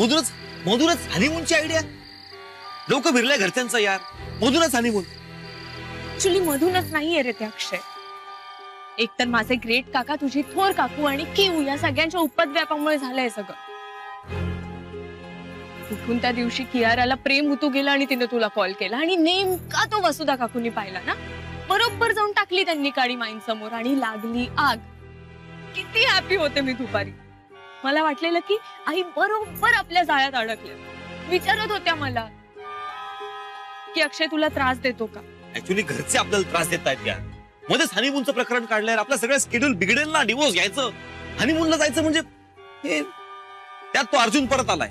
मधूनच मधूनच हनीमूनची आयडिया. डोकं फिरलंय घरच्यांचं यार. मधूनच हनीमून. ऍक्च्युली मधूनच नाहीये रे ते अक्षय. एकतर माझे ग्रेट काका, तुझी थोर काकू आणि किऊ या सगळ्यांच्या उपद्व्यापामुळे झालंय सगळं. कुठून त्या दिवशी कियाराला प्रेम उतू गेलं आणि तिने तुला कॉल केला आणि नेमका तो वसुधा काकूंनी पाहिला ना, बरोबर जाऊन टाकली त्यांनी काडी माईन समोर आणि लागली आग. किती हॅपी होते मी दुपारी. मला वाटलेलं की आई बरोबर आपल्या जाळ्यात अडकले. विचारत होत्या मला की अक्षय तुला त्रास देतो का. ऍक्च्युली घरचे आपल्याला त्रास देत आहेत यार. मध्येच हनीमूनचं प्रकरण काढलंय. आपलं सगळं स्केड्यूल बिघडेल ना. डिवोर्स घ्यायचं, हनीमूनला जायचं म्हणजे हे. त्यात तो अर्जुन परत आलाय.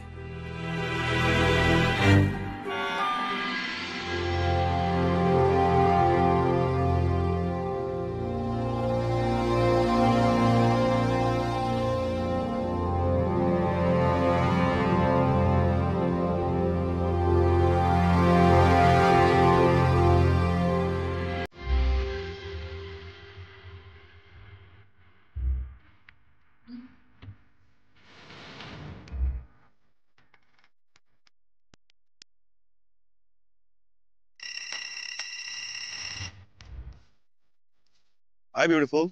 Hi beautiful.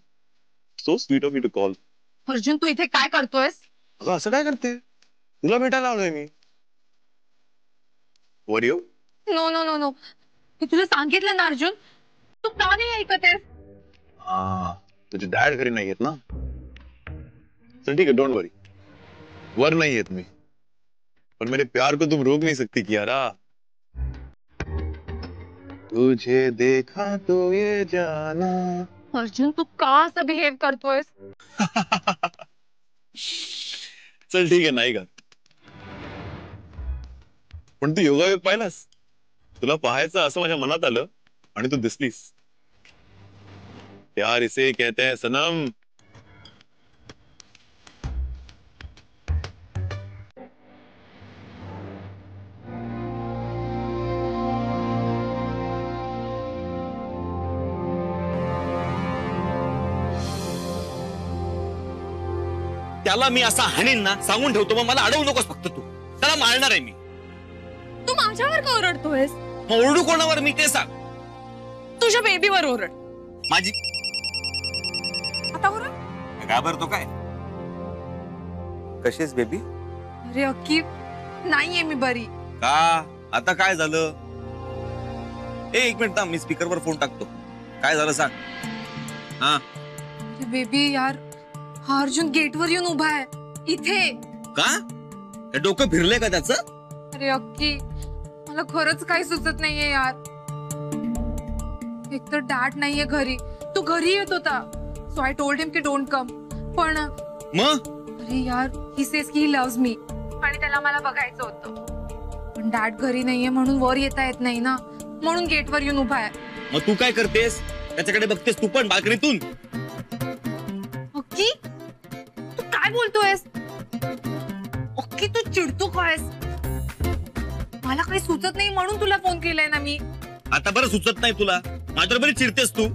So sweet of you to call. Arjun तू इथे काय करतोयस. अगं असं काय करते. तुला भेटायला आलोय मी. What you? No no no no. मी तुला सांगितलं ना अर्जुन, तू का नाही ऐकत आहेस. तुझे डॅड घरी नाही आहेत ना. चल ठीक है, डोंट वरी. वर नहीं है तुम्हें, पर मेरे प्यार को तुम रोक नहीं सकती कियारा. तुझे देखा तो ये जाना. अर्जुन तू का असं बिहेव करतोयस. चल ठीक आहे, नाही का. पण तू योगायोग पाहिलास. तुला पाहायचं असं माझ्या मनात आलं आणि तू दिसलीस. प्यार इसे कहते हैं सनम. त्याला मी असा हाणीन ना, सांगून ठेवतो. मग मला अडवू नकोस फक्त तू. त्याला मारणार आहे मी. तू माझ्यावर का ओरडतोयस. मग ओरडू कोणावर मी ते सांग. तुझ्या बेबीवर ओरड. माझी आता ओरड. घाबरतो काय. कशीस बेबी. अरे अक्की नाहीये मी बरी. का आता काय झालं. एक मिनिट थांब, मी स्पीकरवर फोन टाकतो. काय झालं सांग. हा बेबी यार, हा अर्जुन गेटवर येऊन उभा आहे इथे. का डोकं फिरलंय का त्याचं. अरे अक्की मला खरंच काही सुचत नाहीये यार. एक तर डॅड नाहीये घरी. तो घरी येत होता. सो आय टोल्ड हिम की डोंट कम. पण मग अरे यार, ही सेज की ही लव्स मी आणि त्याला मला बघायचं होतं. पण डॅड घरी नाहीये म्हणून वर येता येत नाही ना, म्हणून गेटवर येऊन उभा आहे. मग तू काय करतेस. त्याच्याकडे बघतेस तू पण बाल्कनीतून. अक्की तू काय बोलतोयस. अक्की तू चिडतो कायस. मला काही सुचत नाही म्हणून तुला फोन केलाय ना मी. आता बरं सुचत नाही तुला. माझ्यावर बरी चिडतेस तू.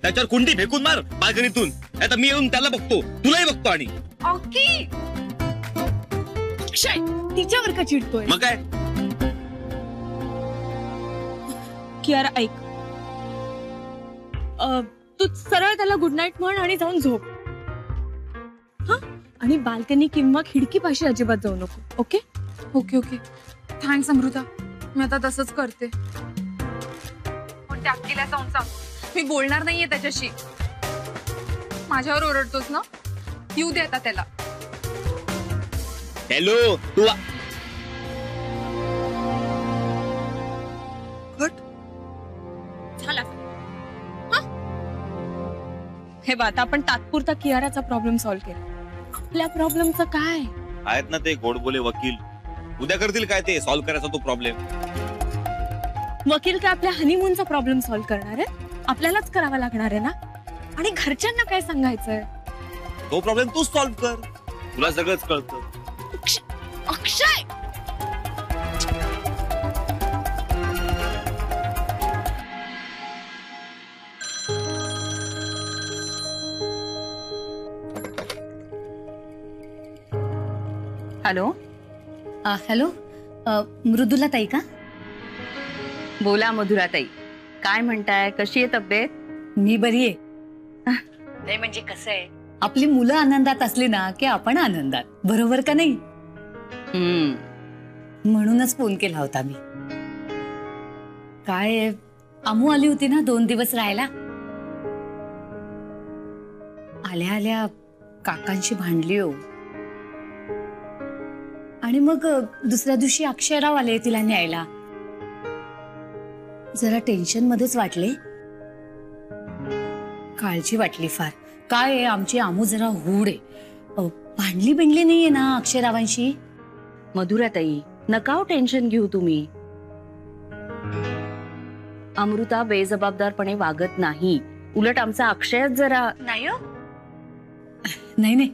त्याच्यावर कुंडी फेकून मार बाल्कनीतून. आता मी येऊन त्याला बघतो, तुलाही बघतो. आणि अक्की अक्षय तिच्यावर का चिडतोय. मग काय. कियारा ऐक, तू सरळ त्याला गुड नाईट म्हण आणि जाऊन झोप. हा, आणि बाल्कनी किंवा खिडकीपाशी अजिबात जाऊ नको. Okay okay okay. Thanks Amrita. मी आता तसंच करते. पण त्या अक्कीला जाऊन सांग मी बोलणार नाहीये त्याच्याशी. माझ्यावर ओरडतोस ना, येऊ दे आता त्याला. हॅलो तू. झाला. हे बात आपण तात्पुरता कियाराचा प्रॉब्लेम सॉल्व्ह केला. आपल्या प्रॉब्लेमचं काय. आहेत ना ते गोडबोले वकील. उद्या करतील काय ते सॉल्व्ह करायचा तो प्रॉब्लेम. वकील काय आपल्या हनीमूनचा प्रॉब्लेम सॉल्व्ह करणार आहे. आपल्यालाच करावा लागणार आहे ना. आणि घरच्यांना काय सांगायचंय. तो प्रॉब्लेम तूच सॉल्व्ह कर. तुला सगळंच कळतं. अक्षय हॅलो हॅलो मृदुला ताई का? बोला मधुराताई, काय म्हणताय? कशी आहे तब्येत? मी बरी आहे. नाही म्हणजे कसं आहे, आपली मुलं आनंदात असली ना की आपण आनंदात, बरोबर का नाही? म्हणूनच फोन केला होता मी. काय अमू आली होती ना 2 दिवस राहायला. आल्या आल्या काकांशी भांडली हो. आणि मग दुसऱ्या दिवशी अक्षयराव आले तिला न्यायला. जरा टेन्शन मध्येच वाटले, काळजी वाटली फार. काय आहे, आमची आमू जरा हूड आहे. भांडली बिंडली नाहीये ना अक्षयरावांशी? मधुराताई, नका टेन्शन घेऊ तुम्ही. अमृता बेजबाबदारपणे वागत नाही. उलट आमचा अक्षयच जरा नाही. नाही नाही,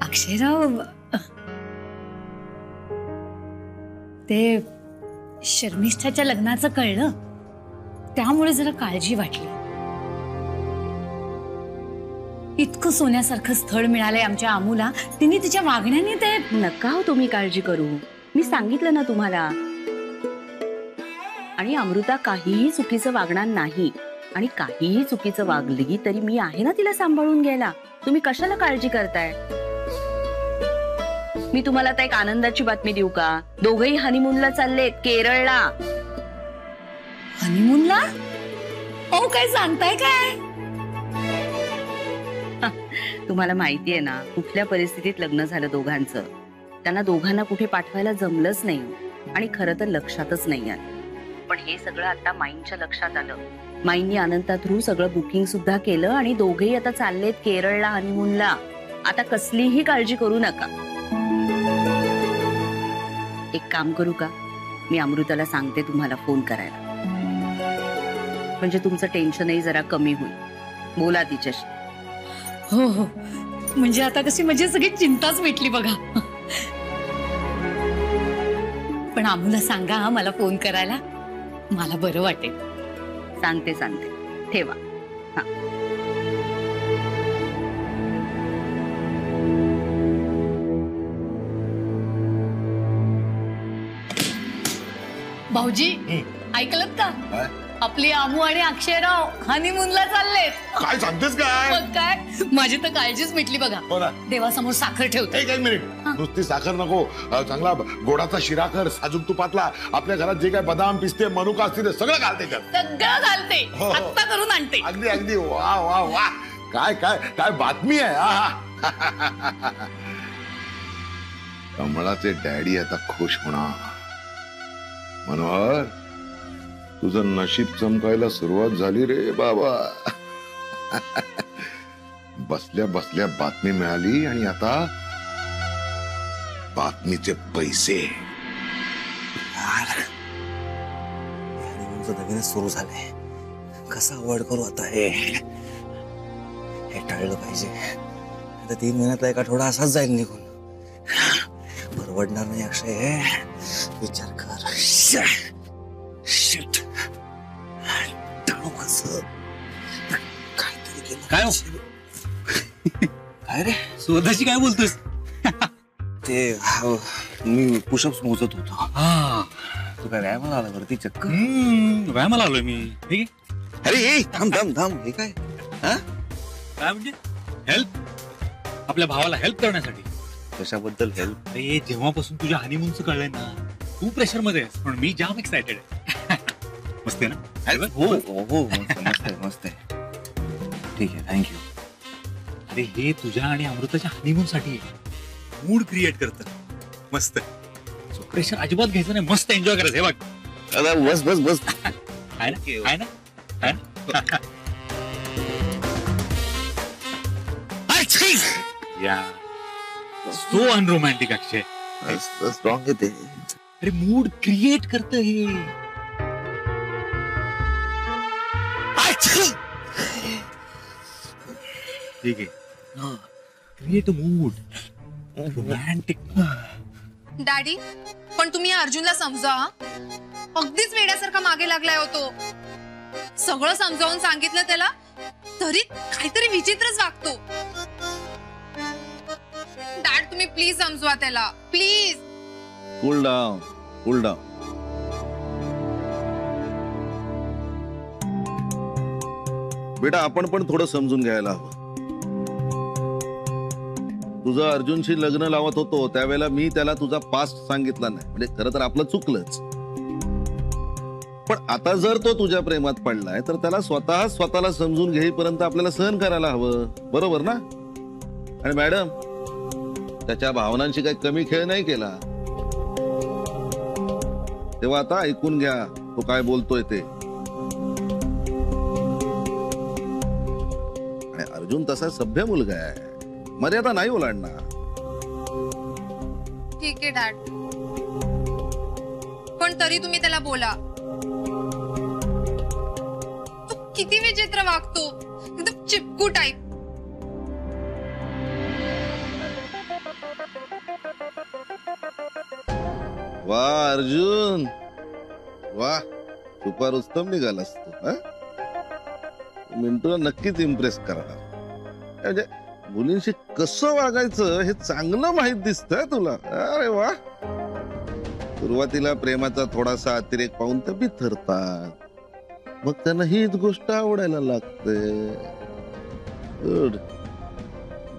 अक्षयराव ते शर्मिष्ठाच्या लग्नाचं कळलं, त्यामुळे जरा काळजी वाटली. इतकं सोन्यासारखं स्थळ मिळालंय आमच्या आमूला, तिने तिच्या वागण्याने ते. नका हो तुम्ही काळजी करू, मी सांगितलं ना तुम्हाला. आणि अमृता काहीही चुकीचं वागणार नाही. आणि काहीही चुकीचं वागली तरी मी आहे ना तिला सांभाळून घ्यायला. तुम्ही कशाला काळजी करताय? मी तुम्हाला आता एक आनंदाची बातमी देऊ का? दोघही हनीमूनला चाललेत केरळला. हनीमूनला? हो, काय सांगताय काय? तुम्हाला माहितीये ना कुठल्या परिस्थितीत लग्न झालं दोघांचं. त्यांना दोघांना कुठे पाठवायला जमलंच नाही आणि खरं तर लक्षातच नाही आलं. पण हे सगळं आता माईंच्या लक्षात आलं. माईंनी अनंता थ्रू सगळं बुकिंग सुद्धा केलं आणि दोघेही आता चाललेत केरळला हनीमूनला. आता कसलीही काळजी करू नका. एक काम करू का, मी अमृताला सांगते तुम्हाला फोन करायला, म्हणजे तुमचं टेन्शनही जरा कमी होईल. बोला तिच्याशी. हो हो, म्हणजे आता कशी म्हणजे सगळी चिंताच मिटली बघा. पण आमूला सांगा हा मला फोन करायला, मला बरं वाटेल. सांगते ठेवा. हा. भाऊजी ऐकलत का? आपली आमू आणि अक्षयराव हनीमूनला चाललेत. काय सांगतेस काय? मग काय, माझी तर काळजीच मिटली बघा. देवासमोर साखर ठेवते. एक मिनिट, नुसती साखर नको, चांगला गोडाचा शिरा कर, साजूक तुपातला. आपल्या घरात जे काय बदाम पिस्ते मनुका असतील सगळं घालते त्यात. सगळं घालते, आत्ता करून आणते. अगदी अगदी, वा वा वा. काय काय काय बातमी आहे. कमळाचे डॅडी आता खुश होणार. मनोहर, तुझं नशीब चमकायला सुरुवात झाली रे बाबा. बसल्या बसल्या बातमी मिळाली आणि आता बातमीचे पैसे. हनीमूनचं नवीनच सुरू झालंय. कसा अवॉइड करू आता? हे टाळलं पाहिजे. आता 3 महिन्यातला एक आठवडा असाच जाईल निघून. परवडणार नाही अक्षय, विचार कर. शिट, टाळू कसं? काहीतरी केलं. काय काय रे स्वतःशी काय बोलतोस? ते मी पुशअप्स मोजत होतो. तू काय व्यायामाला आला वरती चक्क? व्यायामाला आलोय मी. ठीक आहे. अरे थांब हे काय? काय म्हणजे हेल्प? आपल्या भावाला हेल्प करण्यासाठी. कशाबद्दल हेल्प? अरे जेव्हापासून तुझ्या हनीमूनचं कळलंय ना, तू प्रेशर मध्ये आहेस, पण मी जाम एक्साइटेड आहे. मस्त आहे ना? हो मस्त आहे. ठीक आहे, थँक्यू. अरे हे तुझ्या आणि अमृताच्या हनीमून साठी मूड क्रिएट करत. मस्त प्रेशर अजिबात घ्यायचं नाही, मस्त एन्जॉय करायचं. हे बघ, बस आहे ना? या सो अनरोमॅन्टिक अक्षय. स्ट्रॉंग आहे ते. अरे मूड क्रिएट करत हे. ठीक आहे, क्रिएट मूड रोमॅन्टिक. डॅडी, पण तुम्ही अर्जुनला समजा. अगदीच वेड्यासारखा मागे लागलाय होतो. सगळं समजावून सांगितलं त्याला, तरी काहीतरी विचित्रच वागतो. डॅड, तुम्ही प्लीज समजवा त्याला, please. Cool down, cool down. बेटा आपण पण थोडं समजून घ्यायला हवं. तुझं अर्जुनशी लग्न लावत होतो त्यावेळेला मी त्याला तुझा पास्ट सांगितला नाही, म्हणजे खरं तर आपलं चुकलंच. पण आता जर तो तुझ्या प्रेमात पडलाय तर त्याला स्वतःला समजून घेईपर्यंत आपल्याला सहन करायला हवं, बरोबर ना? आणि मॅडम त्याच्या भावनांशी काही कमी खेळ नाही केला. तेव्हा आता ऐकून घ्या तो काय बोलतोय ते. आणि अर्जुन तसा सभ्य मुलगा आहे, मर्यादा नाही ओलांडणार. ठीक आहे डॅड, पण तरी तुम्ही त्याला बोला. तो किती विचित्र वागतो, एकदम चिपकू टाईप. वा अर्जुन वा, सुपर उत्तम निघालास तू. मिंटूला नक्कीच इम्प्रेस करणार. म्हणजे मुलींशी कसं वागायचं हे चांगलं माहित दिसतंय तुला. अरे वा. सुरुवातीला प्रेमाचा थोडासा अतिरेक पाहून ते बिथरतात, मग त्यांना हीच गोष्ट आवडायला लागते. गुड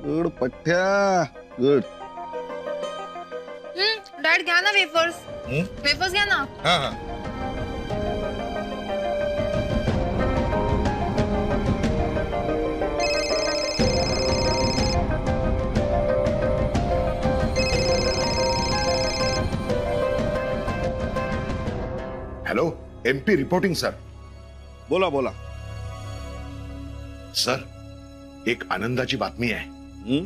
गुड पठ्या, गुड. डॅड घ्या ना वेफर्स. वेफर्स घ्या ना. Hello, MP reporting sir. बोला बोला. सर, एक आनंदाची बातमी आहे. हम्म?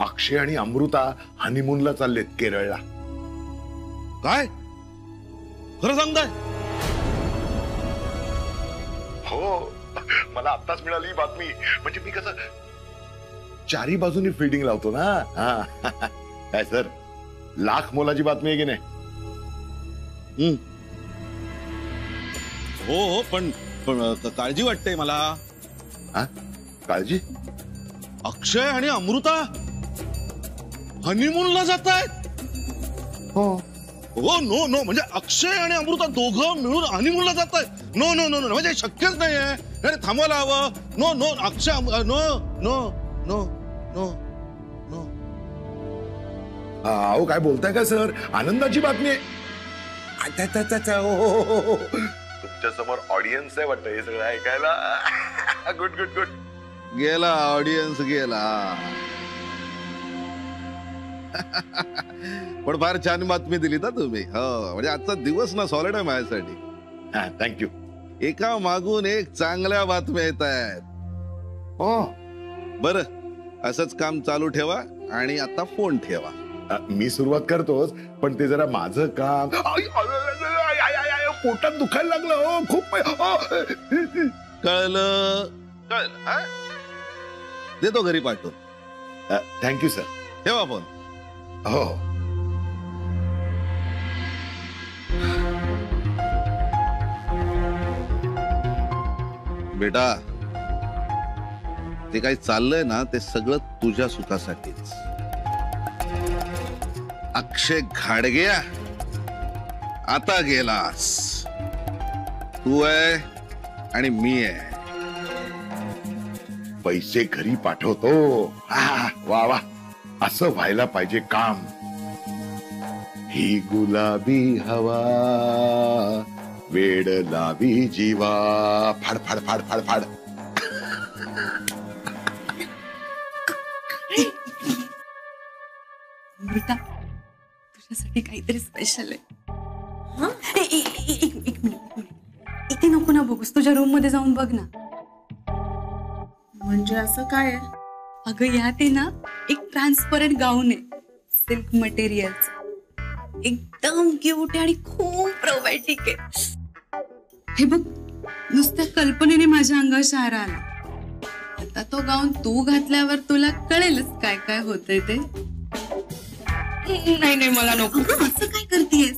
अक्षय आणि अमृता हनीमूनला चाललेत केरळला. काय खरं सांगताय? हो, मला आत्ताच मिळाली ही बातमी. म्हणजे मी कसं चारी बाजूनी फिल्डिंग लावतो ना. काय सर, लाख मोलाची बातमी आहे की नाही? हो, पण काळजी वाटते मला. काळजी? अक्षय आणि अमृता हनीमूनला जात आहेत? हो. हो, नो नो, म्हणजे अक्षय आणि अमृता दोघं मिळून हनीमूनला जात आहेत? नो नो नो नो, म्हणजे शक्यच नाहीये. थांबवायला हवं. No no, Akshay no no no no no. अहो काय बोलताय का सर? आनंदाची बातमी आहे. तुमच्या समोर ऑडियन्स आहे वाटतं हे सगळं ऐकायला. Good good good. गेला ऑडियन्स गेला. पण फार छान बातमी दिली ना तुम्ही. हो, म्हणजे आजचा दिवस ना सॉलिड आहे माझ्यासाठी. थँक्यू. एका मागून एक चांगल्या बातम्या येत आहेत. हो, बरं असंच काम चालू ठेवा आणि आता फोन ठेवा. मी सुरुवात करतोच, पण ते जरा माझं काम. पोटात दुखायला लागलं हो खूप. कळलं कळलं. देतो घरी पाठवून. Thank you sir. ठेवा फोन. हो. बेटा ते काही चाललंय ना ते सगळं तुझ्या सुखासाठीच. अक्षय घाडग्या आता गेलास. तू आहे आणि मी आहे. पैसे घरी पाठवतो. वा वा, असं व्हायला पाहिजे काम. ही गुलाबी हवा वेड लावी जीवा. फाड फाड फाड फाड फाड. अमृता, तुझ्यासाठी काहीतरी स्पेशल आहे. एक मिनिट, इथे नको ना बघूस, तुझ्या रूम मध्ये जाऊन बघ ना. म्हणजे असं काय? अगं यात आहे ना एक ट्रान्सपरंट गाऊन आहे, सिल्क मटेरियलचं. एकदम क्यूट आहे आणि खूप रोमॅन्टिक आहे. हे बघ, नुसत्या कल्पनेने माझ्या अंगावर शहारा आला. आता तो गाऊन तू घातल्यावर तुला कळेलच काय काय होतंय ते. नाही नाही, मला नको. असं काय करतेस?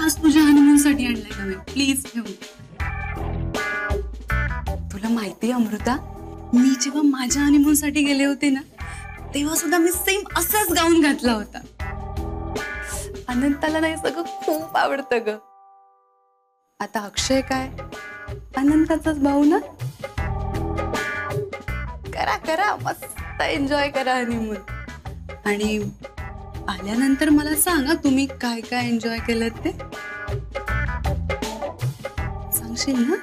आज तुझ्या हनीमून साठी आणलाय नव्हे, प्लीज ठेव. तुला माहितीये अमृता, मी जेव्हा माझ्या हनीमून साठी गेले होते ना, तेव्हा सुद्धा मी सेम असाच गाऊन घातला होता. अनंताला नाही सगळं खूप आवडतं ग. आता अक्षय काय अनंताचाच भाऊ ना. करा करा मस्त एन्जॉय करा हनीमून. आणि आल्यानंतर मला सांगा तुम्ही काय काय एन्जॉय केलं ते. सांगशील ना.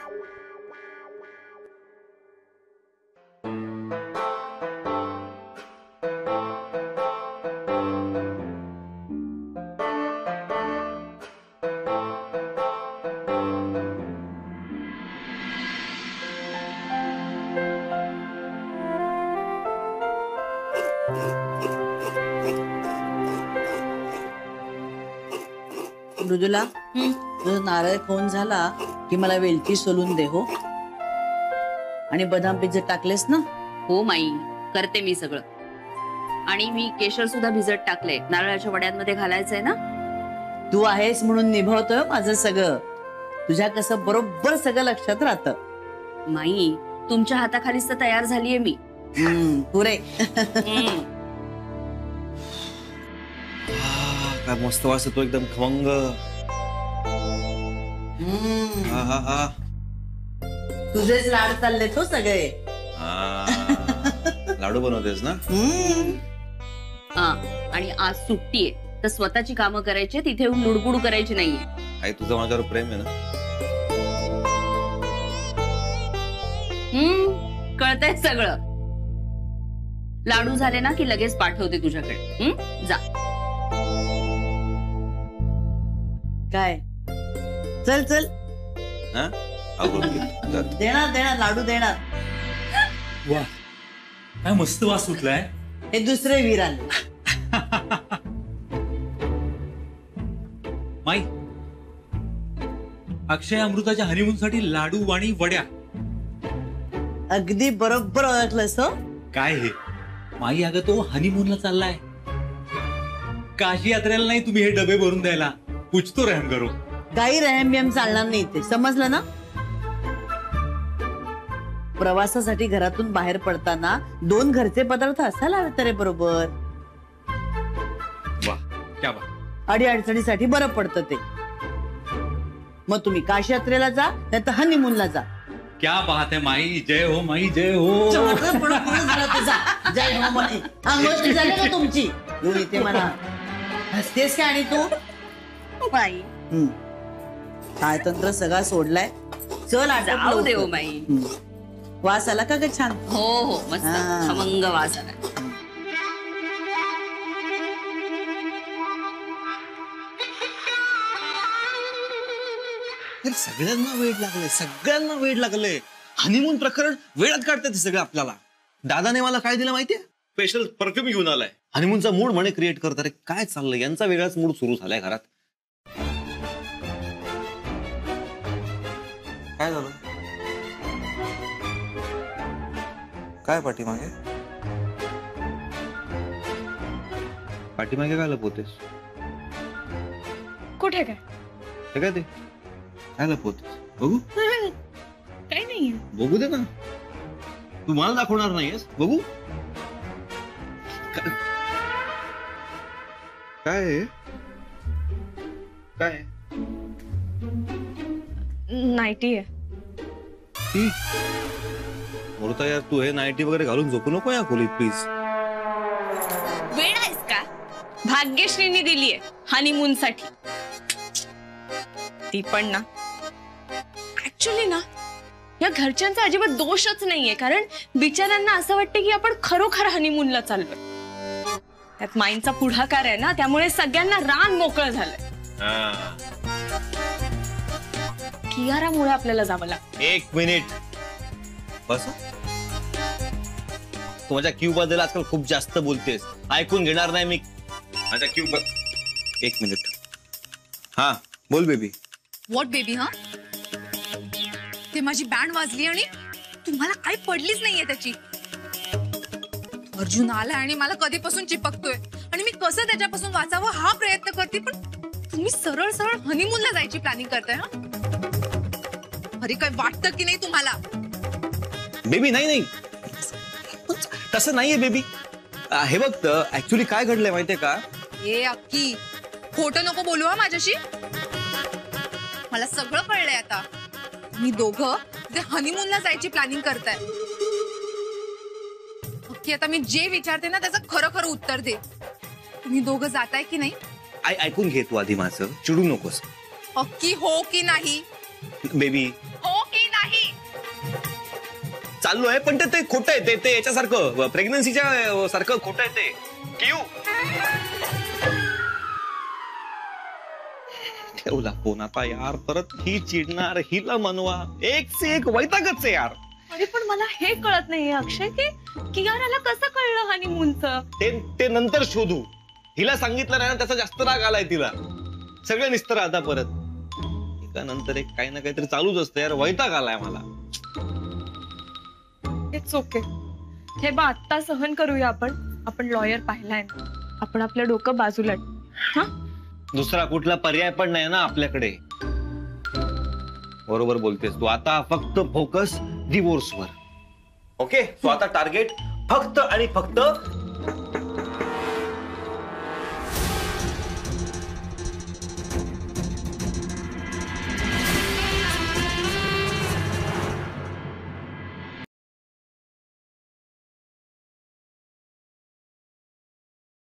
मृदुला तुझा नारळ खाऊन झाला की मला वेलची सोलून दे हो. आणि बदाम भिजत टाकलेस ना. हो माई, करते मी सगळं. आणि मी केशर सुद्धा भिजत टाकले, नारळाच्या वड्यांमध्ये घालायचंय ना. तू आहेस म्हणून निभावतोय माझं सगळं. तुझ्या कसं बरोबर सगळं लक्षात राहतं. माई, तुमच्या हाताखालीच तर तयार झालीये मी. पुरे. काय मस्त वास येतो एकदम खमंग. तुझेच लाड चालले तो सगळे. लाडू बनवतेस ना. आणि आज सुट्टी आहे तर स्वतःची कामं करायची, तिथे येऊन लुडबुड करायची नाहीये. आई तुझं माझ्यावर प्रेम आहे ना. कळतंय सगळं. लाडू झाले ना की लगेच पाठवते तुझ्याकडे. जा. काय चल चल. देणार देणार लाडू देणार. वा, काय मस्त वास सुटलाय. हे दुसरे वीर आले. माई, अक्षय अमृताच्या हनीमून साठी लाडू आणि वड्या. अगदी बरोबर ओळखलंस हो. काय हे माई, अगं तो हनीमूनला चाललाय. काशी यात्रेला नाही तुम्ही हे डबे भरून द्यायला. कुछ तो रहम करो. काही रहम बिहम चालणार नाही ते, समजलं ना. प्रवासासाठी घरातून बाहेर पडताना 2 घरचे पदार्थ असायला हवे तरी बरोबर. वा, क्या बात. अडी अडचणीसाठी बरं पडतं ते. मग तुम्ही काशी यात्रेला जा नाही तर हनीमूनला जा. क्या बात है माई. जय हो माई, जय हो. जय हो माई. गोष्ट झाली ना तुमची. इथे म्हणा हसतेस काय. आणि तू माई, काय तंत्र सगळा सोडलाय. चल जाऊ दे हो माई. वास आला का ग छान. हो हो, मस्त खमंग वास आला. सगळ्यांना वेळ लागले. हनीमून प्रकरण वेळात काढतात सगळं आपल्याला. दादाने मला काय दिलं माहितीये. स्पेशल परफ्यूम घेऊन आलाय. हनीमूनचा मूड म्हणे क्रिएट करतात. काय चाललंय यांचा वेगळाच मूड सुरू झालाय घरात. काय झालं. काय पाठीमागे काय लपवतेस. कुठे काय काय ते काय लपवतेस. बघू. काही नाहीये. बघू दे ना. तू मला दाखवणार नाहीयेस. बघू. काय काय नाईटी आहे. मृता यार, तू हे नाईटी वगैरे घालून झोपू नको या खोलीत प्लीज. वेळ आहेस का. भाग्यश्रीने दिलीये हनीमून साठी. ती पण ना ऍक्च्युली ना या घरच्यांचा अजिबात दोषच नाहीये. कारण बिचाऱ्यांना असं वाटतं की आपण खरोखर हनीमूनला चाललोय. त्यात माईंचा पुढाकार आहे ना, त्यामुळे सगळ्यांना रान मोकळं झालंय. कियारामुळे आपल्याला जावं लागतं. 1 मिनिट बस. तू माझ्या क्यू बद्दल आजकाल खूप जास्त बोलतेस. ऐकून घेणार नाही मी माझ्या क्यू बद्दल. 1 मिनिट. हा बोल बेबी. What baby. हा ते माझी बँड वाजली आणि तुम्हाला काही पडलीच नाहीये त्याची. अर्जुन आला आणि मला कधीपासून चिपकतोय आणि मी कसं त्याच्यापासून वाचावं हा प्रयत्न करते. पण तुम्ही सरळ सरळ हनीमूनला जायची प्लॅनिंग करताय. हा अरे काय वाटतं की नाही तुम्हाला. बेबी नाही तसं नाहीये बेबी. हे बघ ऍक्च्युली काय घडलंय माहितीये का? ए अक्की, खोटं नको बोलू हा माझ्याशी. मला सगळं कळलंय आता. मी दोघं जे हनीमूनला जायची प्लॅनिंग करताय. अक्की, आता मी जे विचारते ना त्याचं खरं खरं उत्तर दे. तुम्ही दोघं जाताय की नाही? ऐकून घे तू आधी माझं, चिडू नकोस. अक्की, हो की नाही? बेबी हो की नाही? चाललोय, पण ते खोटं आहे. ते याच्यासारखं प्रेग्नन्सीच्या सारखं खोटं आहे ते. किऊ ठेवला फोन आता यार. परत ही चिडणार, हिला मनवा. एक से एक वैतागच आहे यार. अरे पण मला हे कळत नाहीये अक्षय की कियाराला कसं कळलं हनीमूनचं? ते नंतर शोधू. हिला सांगितलं नाही ना, त्याचा जास्त राग आलाय तिला. सगळं निस्तर आता परत एका नंतर एक काही ना काहीतरी चालूच असतं यार. वैताग आलाय मला. It's okay. हे बा, आत्ता सहन करूया आपण लॉयर पाहिलाय ना. आपण आपलं डोकं बाजूला. हा, दुसरा कुठला पर्याय पण नाही ना आपल्याकडे. बरोबर बोलतेस तू. आता फक्त फोकस डिवोर्सवर. ओके, सो आता टार्गेट फक्त आणि फक्त